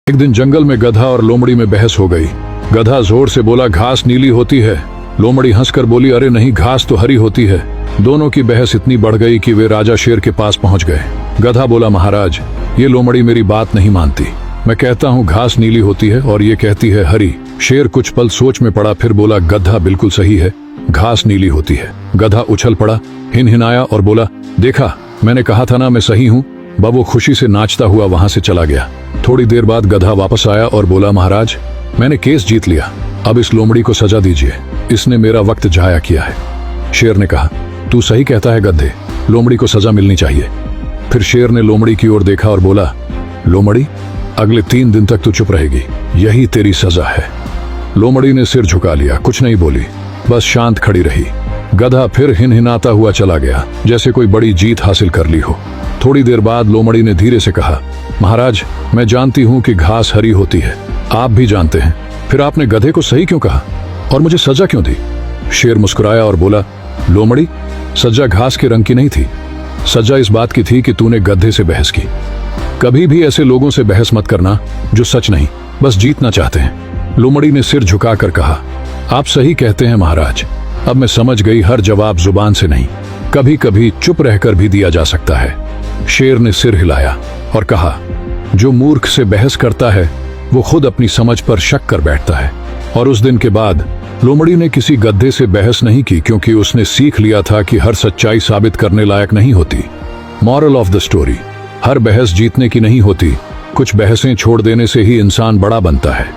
एक दिन जंगल में गधा और लोमड़ी में बहस हो गई। गधा जोर से बोला, घास नीली होती है। लोमड़ी हंसकर बोली, अरे नहीं, घास तो हरी होती है। दोनों की बहस इतनी बढ़ गई कि वे राजा शेर के पास पहुंच गए। गधा बोला, महाराज, ये लोमड़ी मेरी बात नहीं मानती। मैं कहता हूँ घास नीली होती है और ये कहती है हरी। शेर कुछ पल सोच में पड़ा, फिर बोला, गधा बिल्कुल सही है, घास नीली होती है। गधा उछल पड़ा, हिनहिनाया और बोला, देखा, मैंने कहा था ना, मैं सही हूँ। वो खुशी से नाचता हुआ वहां से चला गया। थोड़ी देर बाद गधा वापस आया और बोला, महाराज, मैंने केस जीत लिया। अब इस लोमड़ी को सजा दीजिए, इसने मेरा वक्त जाया किया है। शेर ने कहा, तू सही कहता है गधे, लोमड़ी को सजा मिलनी चाहिए। फिर शेर ने लोमड़ी की ओर देखा और बोला, लोमड़ी, अगले 3 दिन तक तू चुप रहेगी, यही तेरी सजा है। लोमड़ी ने सिर झुका लिया, कुछ नहीं बोली, बस शांत खड़ी रही। गधा फिर हिनहिनाता हुआ चला गया, जैसे कोई बड़ी जीत हासिल कर ली हो। थोड़ी देर बाद लोमड़ी ने धीरे से कहा, महाराज, मैं जानती हूं कि घास हरी होती है, आप भी जानते हैं, फिर आपने गधे को सही क्यों कहा और मुझे सजा क्यों दी? शेर मुस्कुराया और बोला, लोमड़ी, सजा घास के रंग की नहीं थी, सजा इस बात की थी कि तूने गधे से बहस की। कभी भी ऐसे लोगों से बहस मत करना जो सच नहीं, बस जीतना चाहते हैं। लोमड़ी ने सिर झुकाकर कहा, आप सही कहते हैं महाराज, अब मैं समझ गई, हर जवाब जुबान से नहीं, कभी कभी चुप रहकर भी दिया जा सकता है। शेर ने सिर हिलाया और कहा, जो मूर्ख से बहस करता है वो खुद अपनी समझ पर शक कर बैठता है। और उस दिन के बाद लोमड़ी ने किसी गधे से बहस नहीं की, क्योंकि उसने सीख लिया था कि हर सच्चाई साबित करने लायक नहीं होती। मॉरल ऑफ द स्टोरी, हर बहस जीतने की नहीं होती, कुछ बहसें छोड़ देने से ही इंसान बड़ा बनता है।